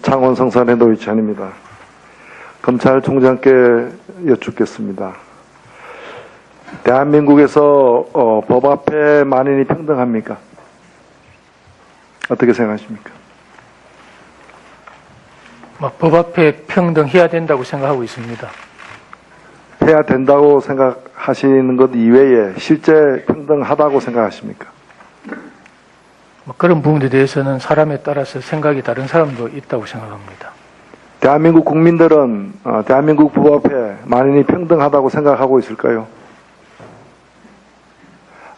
창원 성산의 노희찬입니다. 검찰총장께 여쭙겠습니다. 대한민국에서 법 앞에 만인이 평등합니까? 어떻게 생각하십니까? 법 앞에 평등해야 된다고 생각하고 있습니다. 해야 된다고 생각하시는 것 이외에 실제 평등하다고 생각하십니까? 그런 부분에 대해서는 사람에 따라서 생각이 다른 사람도 있다고 생각합니다. 대한민국 국민들은 대한민국 법 앞에 만인이 평등하다고 생각하고 있을까요?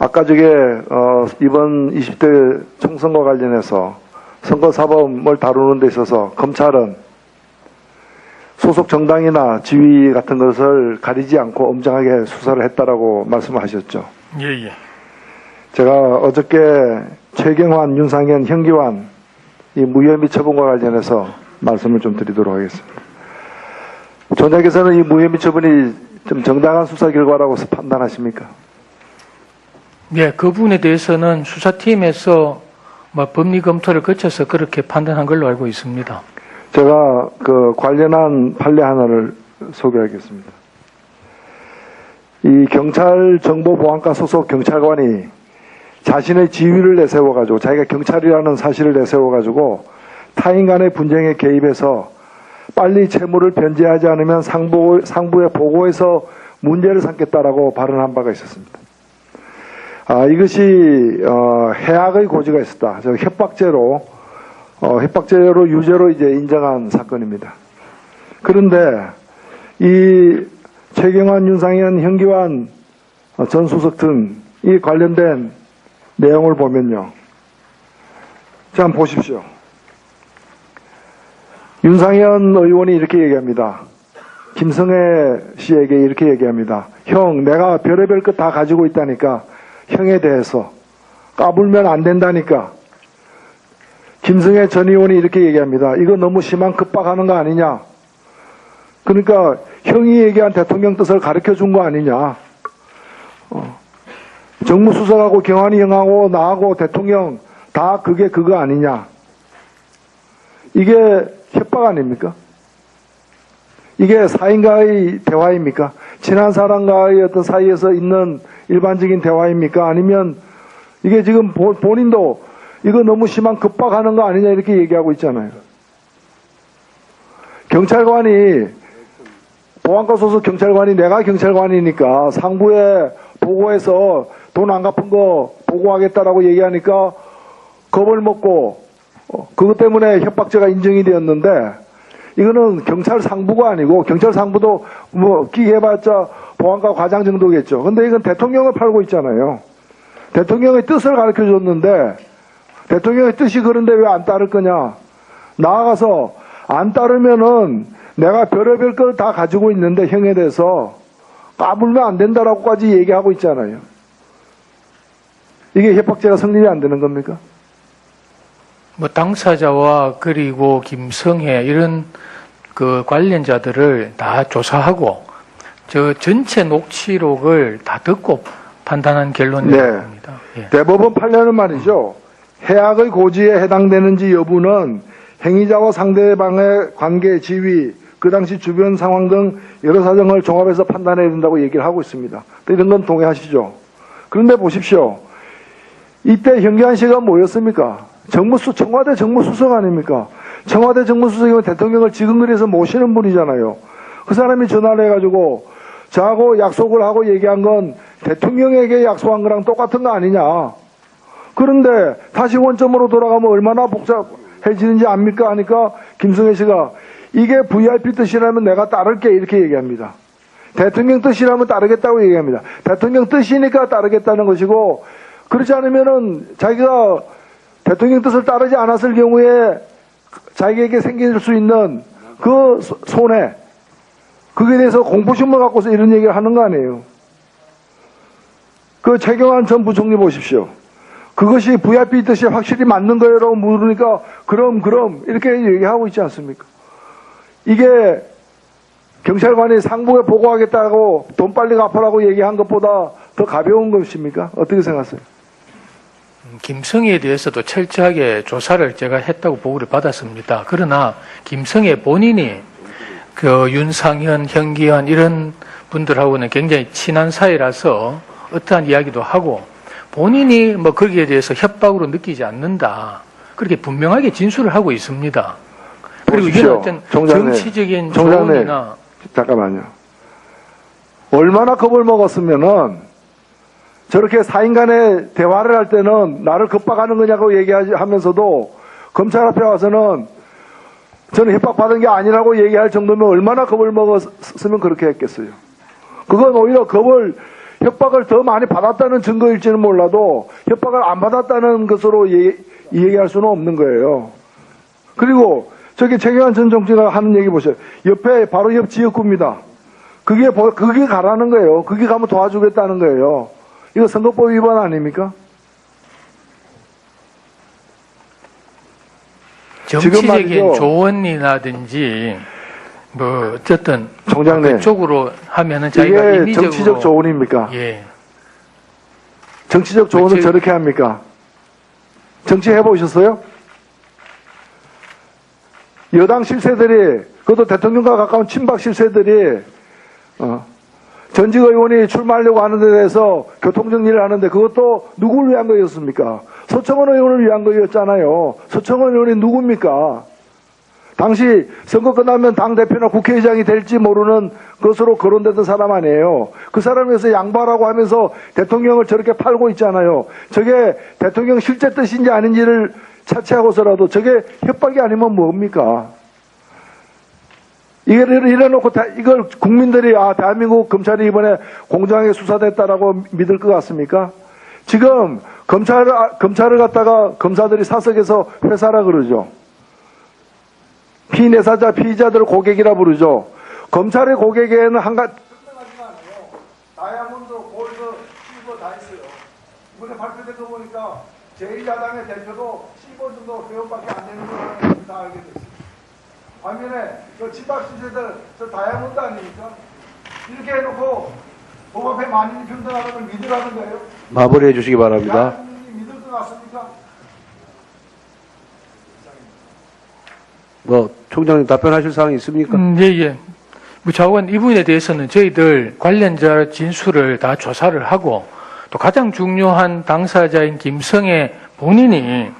아까 이번 20대 총선과 관련해서 선거사범을 다루는 데 있어서 검찰은 소속 정당이나 지위 같은 것을 가리지 않고 엄정하게 수사를 했다라고 말씀하셨죠. 예. 제가 어저께 최경환, 윤상현, 현기환 이 무혐의 처분과 관련해서 말씀을 좀 드리도록 하겠습니다. 총장께서는 이 무혐의 처분이 좀 정당한 수사 결과라고 판단하십니까? 예, 그 부분에 대해서는 수사팀에서 법리 검토를 거쳐서 그렇게 판단한 걸로 알고 있습니다. 제가 그 관련한 판례 하나를 소개하겠습니다. 이 경찰정보보안과 소속 경찰관이 자신의 지위를 내세워가지고 자기가 경찰이라는 사실을 내세워가지고 타인 간의 분쟁에 개입해서 빨리 채무를 변제하지 않으면 상부에 보고해서 문제를 삼겠다라고 발언한 바가 있었습니다. 이것이 해악의 고지가 있었다. 협박죄로 유죄로 이제 인정한 사건입니다. 그런데 이 최경환, 윤상현, 현기환 전 수석 등 이 관련된 내용을 보면요. 자, 한번 보십시오. 윤상현 의원이 이렇게 얘기합니다. 김성애 씨에게 이렇게 얘기합니다. 형, 내가 별의별 것 다 가지고 있다니까 형에 대해서 까불면 안 된다니까. 김성애 전 의원이 이렇게 얘기합니다. 이거 너무 심한 급박하는 거 아니냐. 그러니까 형이 얘기한 대통령 뜻을 가르쳐 준 거 아니냐. 정무수석하고 경환이 형하고 나하고 대통령 다 그게 그거 아니냐. 이게 협박 아닙니까? 이게 사인과의 대화입니까? 친한 사람과의 어떤 사이에서 있는 일반적인 대화입니까? 아니면 이게 지금 본인도 이거 너무 심한 급박하는 거 아니냐 이렇게 얘기하고 있잖아요. 경찰관이 보안과 소속 경찰관이 내가 경찰관이니까 상부에 보고해서 돈 안 갚은 거 보고하겠다라고 얘기하니까 겁을 먹고 그것 때문에 협박죄가 인정이 되었는데 이거는 경찰 상부가 아니고 경찰 상부도 기해봤자 보안과 과장 정도겠죠. 근데 이건 대통령을 팔고 있잖아요. 대통령의 뜻을 가르쳐 줬는데 대통령의 뜻이 그런데 왜 안 따를 거냐. 나아가서 안 따르면은 내가 별의별 걸 다 가지고 있는데 형에 대해서 까불면 안 된다라고까지 얘기하고 있잖아요. 이게 협박죄가 성립이 안 되는 겁니까? 당사자와 그리고 김성애 이런 그 관련자들을 다 조사하고 저 전체 녹취록을 다 듣고 판단한 결론이라고 합니다. 예. 대법원 판례는 말이죠. 해악의 고지에 해당되는지 여부는 행위자와 상대방의 관계, 지위, 그 당시 주변 상황 등 여러 사정을 종합해서 판단해야 된다고 얘기를 하고 있습니다. 이런 건 동의하시죠? 그런데 보십시오. 이때 현기환 씨가 뭐였습니까? 청와대 정무수석 아닙니까? 청와대 정무수석이면 대통령을 지근거리에서 모시는 분이잖아요. 그 사람이 전화를 해가지고 저하고 약속을 하고 얘기한 건 대통령에게 약속한 거랑 똑같은 거 아니냐. 그런데 다시 원점으로 돌아가면 얼마나 복잡해지는지 압니까? 하니까 김성애 씨가 이게 VIP 뜻이라면 내가 따를게 이렇게 얘기합니다. 대통령 뜻이라면 따르겠다고 얘기합니다. 대통령 뜻이니까 따르겠다는 것이고 그렇지 않으면은 자기가 대통령 뜻을 따르지 않았을 경우에 자기에게 생길 수 있는 그 손해, 그게 대해서 공포심을 갖고서 이런 얘기를 하는 거 아니에요. 그 최경환 전 부총리 보십시오. 그것이 VIP 뜻이 확실히 맞는 거예요? 라고 물으니까 그럼 이렇게 얘기하고 있지 않습니까? 이게 경찰관이 상부에 보고하겠다고 돈 빨리 갚으라고 얘기한 것보다 더 가벼운 것입니까? 어떻게 생각하세요? 김성애에 대해서도 철저하게 조사를 제가 했다고 보고를 받았습니다. 그러나 김성애 본인이 그 윤상현, 현기현 이런 분들하고는 굉장히 친한 사이라서 어떠한 이야기도 하고 본인이 뭐 거기에 대해서 협박으로 느끼지 않는다. 그렇게 분명하게 진술을 하고 있습니다. 그리고 이건 어떤 정치적인 조언이나 잠깐만요. 얼마나 겁을 먹었으면은 저렇게 사인 간에 대화를 할 때는 나를 겁박하는 거냐고 얘기하면서도 검찰 앞에 와서는 저는 협박받은 게 아니라고 얘기할 정도면 얼마나 겁을 먹었으면 그렇게 했겠어요. 그건 오히려 협박을 더 많이 받았다는 증거일지는 몰라도 협박을 안 받았다는 것으로 얘기할 수는 없는 거예요. 그리고 저기 최경환 전 정치가 하는 얘기 보세요. 옆에 바로 옆 지역구입니다. 그게 가라는 거예요. 그게 가면 도와주겠다는 거예요. 이거 선거법 위반 아닙니까? 정치적인 조언이라든지 뭐 어쨌든 총장님 그쪽으로 하면은 자기가 이게 임의적으로 정치적 조언입니까? 예. 정치적 조언을 저렇게 합니까? 정치 해보셨어요? 여당 실세들이 그것도 대통령과 가까운 친박 실세들이 전직 의원이 출마하려고 하는 데 대해서 교통정리를 하는데 그것도 누구를 위한 거였습니까? 서청원 의원을 위한 거였잖아요. 서청원 의원이 누굽니까? 당시 선거 끝나면 당대표나 국회의장이 될지 모르는 것으로 거론되던 사람 아니에요. 그 사람에서 양보하라고 하면서 대통령을 저렇게 팔고 있잖아요. 저게 대통령 실제 뜻인지 아닌지를 차치하고서라도 저게 협박이 아니면 뭡니까? 이걸 이래놓고 이걸 국민들이 대한민국 검찰이 이번에 공정하게 수사됐다라고 믿을 것 같습니까? 지금 검찰을 갖다가 검사들이 사석에서 회사라 그러죠. 피내사자, 피의자들 고객이라 부르죠. 검찰의 고객에는 한 가지 특별하지가 않아요. 다이아몬드, 골드, 실버 다 있어요. 이번에 발표된 거 보니까 제1야당의 대표도 실버 정도 회원밖에 안 되는 거라는 걸 다 알게 됐어요. 반면에 그 친박 시세들 저 다이아몬드 아닙니까? 이렇게 해놓고 법 앞에 만인이 평등하는 걸 믿으라는 거예요. 마무리해 주시기 바랍니다. 대한민국이 믿을 것 같습니까? 뭐 총장님 답변하실 사항이 있습니까? 예. 뭐 자원 이 부분에 대해서는 저희들 관련자 진술을 다 조사를 하고 또 가장 중요한 당사자인 김성애 본인이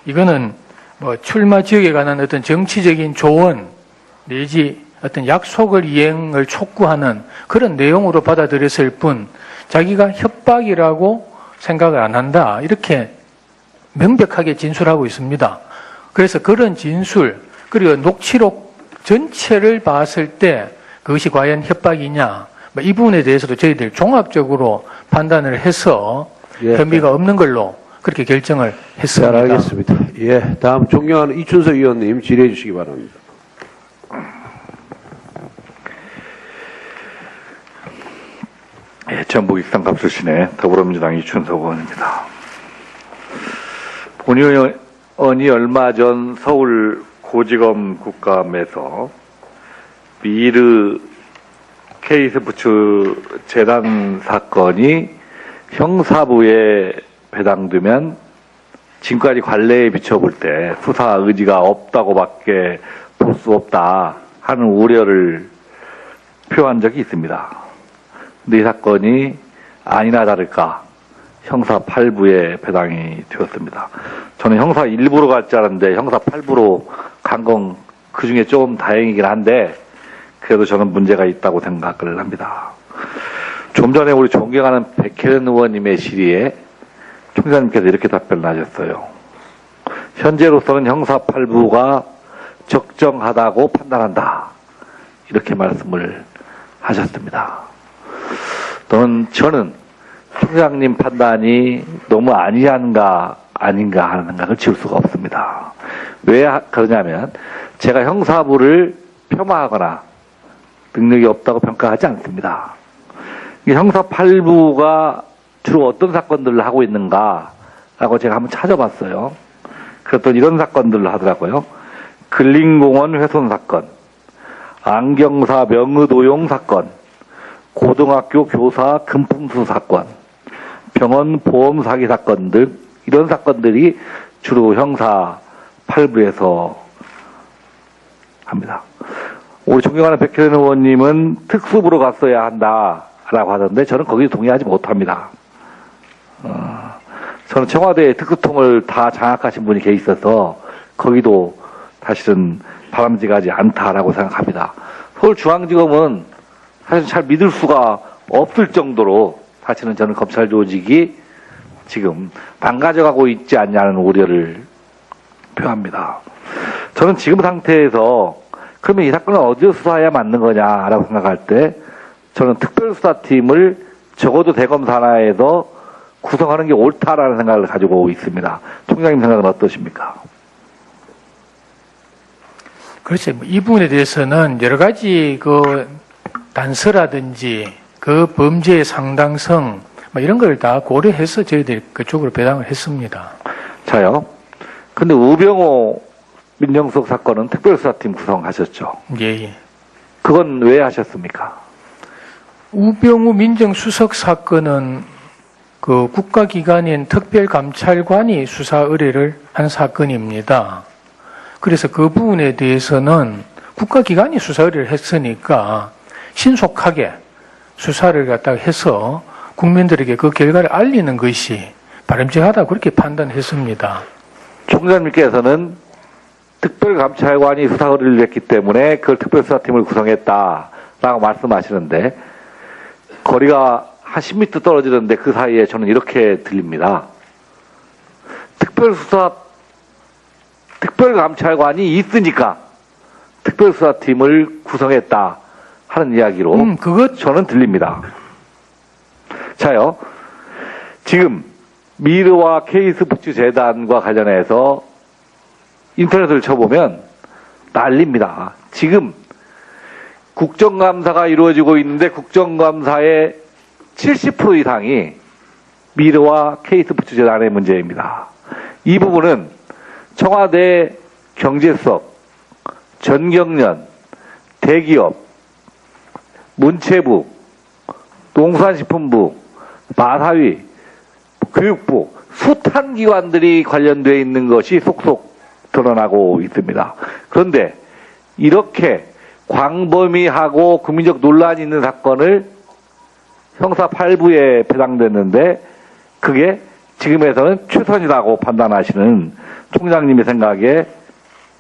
이거는 뭐 출마 지역에 관한 어떤 정치적인 조언 내지 어떤 약속을 이행을 촉구하는 그런 내용으로 받아들였을 뿐 자기가 협박이라고 생각을 안 한다. 이렇게 명백하게 진술하고 있습니다. 그래서 그런 진술 그리고 녹취록 전체를 봤을 때 그것이 과연 협박이냐 이 부분에 대해서도 저희들 종합적으로 판단을 해서 혐의가 없는 걸로 그렇게 결정을 했습니다. 잘 알겠습니다. 예, 다음 존경하는 이춘석 의원님 질의해 주시기 바랍니다. 예, 전북 익산 갑수시내 더불어민주당 이춘석 의원입니다. 본 의원이 얼마 전 서울 고지검 국감에서 미르 K스포츠 재단 사건이 형사부에 배당되면 지금까지 관례에 비춰볼 때 수사 의지가 없다고밖에 볼 수 없다 하는 우려를 표한 적이 있습니다. 근데 이 사건이 아니나 다를까 형사 8부에 배당이 되었습니다. 저는 형사 1부로 갈 줄 알았는데 형사 8부로 간 건 그 중에 좀 다행이긴 한데 그래도 저는 문제가 있다고 생각을 합니다. 좀 전에 우리 존경하는 백혜연 의원님의 질의에 총장님께서 이렇게 답변을 하셨어요. 현재로서는 형사 8부가 적정하다고 판단한다. 이렇게 말씀을 하셨습니다. 저는 총장님 판단이 너무 아니한가 아닌가 하는 생각을 지울 수가 없습니다. 왜 그러냐면 제가 형사부를 폄하하거나 능력이 없다고 평가하지 않습니다. 형사 8부가 주로 어떤 사건들을 하고 있는가라고 제가 한번 찾아봤어요. 그랬더니 이런 사건들을 하더라고요. 근린공원 훼손 사건, 안경사 명의도용 사건, 고등학교 교사 금품수 사건, 병원 보험 사기 사건 등 이런 사건들이 주로 형사 8부에서 합니다. 우리 존경하는 백혜련 의원님은 특수부로 갔어야 한다라고 하던데 저는 거기에 동의하지 못합니다. 저는 청와대 특수통을 다 장악하신 분이 계에 있어서 거기도 사실은 바람직하지 않다라고 생각합니다. 서울중앙지검은 사실 잘 믿을 수가 없을 정도로 사실은 저는 검찰 조직이 지금 망가져가고 있지 않냐는 우려를 표합니다. 저는 지금 상태에서 그러면 이 사건을 어디서 수사해야 맞는 거냐라고 생각할 때 저는 특별수사팀을 적어도 대검 산하에서 구성하는 게 옳다라는 생각을 가지고 있습니다. 총장님 생각은 어떠십니까? 그렇죠. 이 부분에 대해서는 여러 가지 그 단서라든지 그 범죄의 상당성 뭐 이런 걸 다 고려해서 저희들이 그쪽으로 배당을 했습니다. 자요. 근데 우병호 민정수석 사건은 특별수사팀 구성하셨죠? 예. 그건 왜 하셨습니까? 우병우 민정수석 사건은 그 국가기관인 특별감찰관이 수사 의뢰를 한 사건입니다. 그래서 그 부분에 대해서는 국가기관이 수사 의뢰를 했으니까 신속하게 수사를 갖다가 해서 국민들에게 그 결과를 알리는 것이 바람직하다 그렇게 판단했습니다. 총장님께서는 특별감찰관이 수사 의뢰를 했기 때문에 그걸 특별수사팀을 구성했다라고 말씀하시는데 거리가 한 10m 떨어지는데 그 사이에 저는 이렇게 들립니다. 특별감찰관이 있으니까 특별수사팀을 구성했다 하는 이야기로 저는 들립니다. 자요, 지금 미르와 케이스북주 재단과 관련해서 인터넷을 쳐보면 난립니다. 지금 국정감사가 이루어지고 있는데 국정감사의 70% 이상이 미르와 케이스북주 재단의 문제입니다. 이 부분은 청와대 경제수석, 전경련, 대기업, 문체부, 농수산식품부, 마사위, 교육부, 숱한 기관들이 관련되어 있는 것이 속속 드러나고 있습니다. 그런데 이렇게 광범위하고 국민적 논란이 있는 사건을 형사 8부에 배당됐는데 그게 지금에서는 최선이라고 판단하시는 총장님의 생각에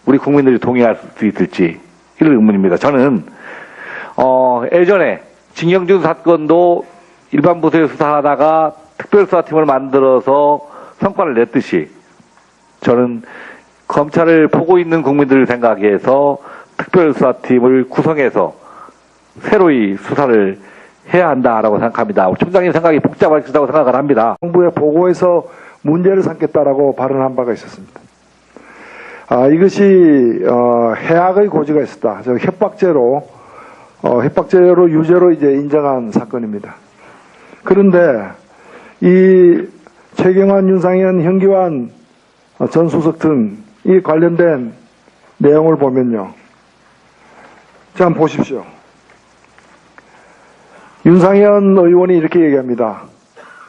우리 국민들이 동의할 수 있을지 이런 의문입니다. 저는 예전에 진경준 사건도 일반 부서에 수사하다가 특별수사팀을 만들어서 성과를 냈듯이 저는 검찰을 보고 있는 국민들을 생각해서 특별수사팀을 구성해서 새로이 수사를 해야 한다라고 생각합니다. 총장님 생각이 복잡하시다고 생각을 합니다. 정부의 보고에서 문제를 삼겠다라고 발언한 바가 있었습니다. 이것이 해악의 고지가 있었다. 협박죄로 유죄로 이제 인정한 사건입니다. 그런데 이 최경환, 윤상현, 현기환 전 수석 등이 관련된 내용을 보면요. 자, 한번 보십시오. 윤상현 의원이 이렇게 얘기합니다.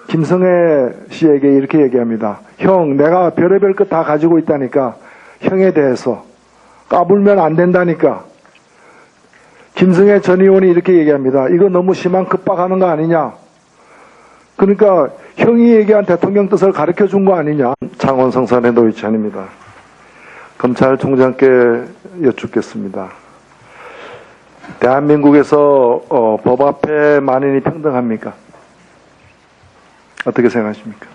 김성애 씨에게 이렇게 얘기합니다. 형, 내가 별의별 것 다 가지고 있다니까 형에 대해서 까불면 안 된다니까. 김성애 전 의원이 이렇게 얘기합니다. 이거 너무 심한 급박하는 거 아니냐. 그러니까 형이 얘기한 대통령 뜻을 가르쳐 준 거 아니냐. 창원 성산의 노희찬입니다. 검찰총장께 여쭙겠습니다. 대한민국에서 법 앞에 만인이 평등합니까? 어떻게 생각하십니까?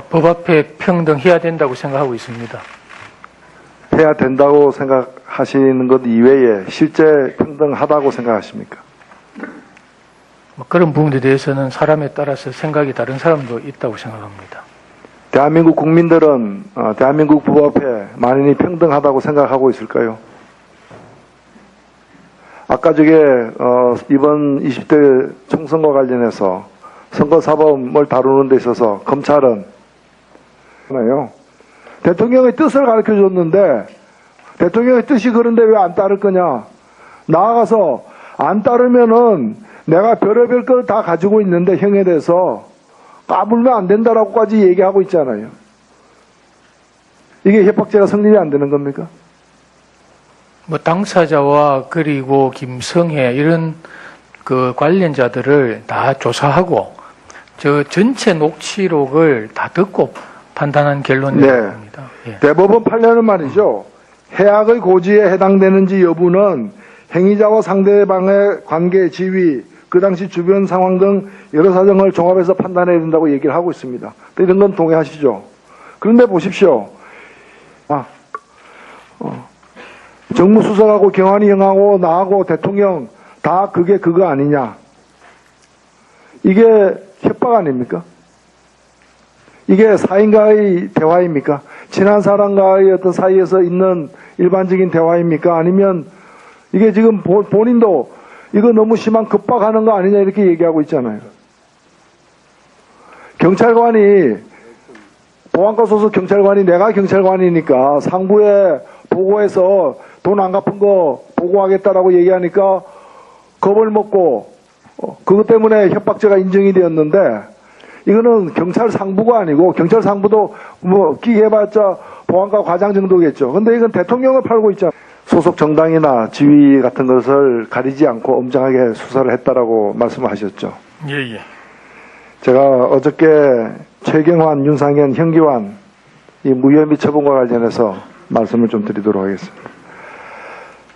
법 앞에 평등해야 된다고 생각하고 있습니다. 해야 된다고 생각하시는 것 이외에 실제 평등하다고 생각하십니까? 그런 부분에 대해서는 사람에 따라서 생각이 다른 사람도 있다고 생각합니다. 대한민국 국민들은 대한민국 법 앞에 만인이 평등하다고 생각하고 있을까요? 아까 이번 20대 총선과 관련해서 선거사범을 다루는 데 있어서 검찰은 대통령의 뜻을 가르쳐 줬는데 대통령의 뜻이 그런데 왜 안 따를 거냐. 나아가서 안 따르면은 내가 별의별 걸 다 가지고 있는데 형에 대해서 까불면 안 된다라고까지 얘기하고 있잖아요. 이게 협박죄가 성립이 안 되는 겁니까? 뭐 당사자와 그리고 김성애 이런 그 관련자들을 다 조사하고 저 전체 녹취록을 다 듣고 판단한 결론입니다. 예. 대법원 판례는 말이죠. 해악의 고지에 해당되는지 여부는 행위자와 상대방의 관계, 지위, 그 당시 주변 상황 등 여러 사정을 종합해서 판단해야 된다고 얘기를 하고 있습니다. 이런 건 동의하시죠? 그런데 보십시오. 정무수석하고 경환이 형하고 나하고 대통령 다 그게 그거 아니냐. 이게 협박 아닙니까? 이게 사인과의 대화입니까? 친한 사람과의 어떤 사이에서 있는 일반적인 대화입니까? 아니면 이게 지금 본인도 이거 너무 심한 급박하는 거 아니냐 이렇게 얘기하고 있잖아요. 경찰관이 보안과 소속 경찰관이 내가 경찰관이니까 상부에 보고해서 돈 안 갚은 거 보고하겠다라고 얘기하니까 겁을 먹고 그것 때문에 협박죄가 인정이 되었는데 이거는 경찰 상부가 아니고 경찰 상부도 뭐 기계해봤자 보안과 과장 정도겠죠. 근데 이건 대통령을 팔고 있잖아요. 소속 정당이나 지위 같은 것을 가리지 않고 엄정하게 수사를 했다라고 말씀하셨죠. 예. 제가 어저께 최경환, 윤상현, 현기환 이 무혐의 처분과 관련해서 말씀을 좀 드리도록 하겠습니다.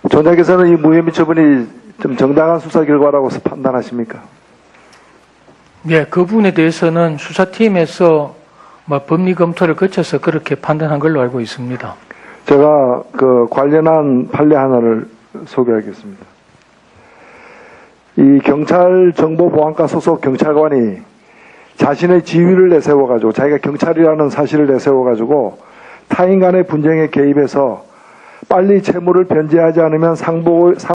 전장께서는 이 무혐의 처분이 좀 정당한 수사 결과라고 판단하십니까? 예, 그 부분에 대해서는 수사팀에서 뭐 법리 검토를 거쳐서 그렇게 판단한 걸로 알고 있습니다. 제가 그 관련한 판례 하나를 소개하겠습니다. 이 경찰정보보안과 소속 경찰관이 자신의 지위를 내세워가지고 자기가 경찰이라는 사실을 내세워가지고 타인 간의 분쟁에 개입해서 빨리 채무를 변제하지 않으면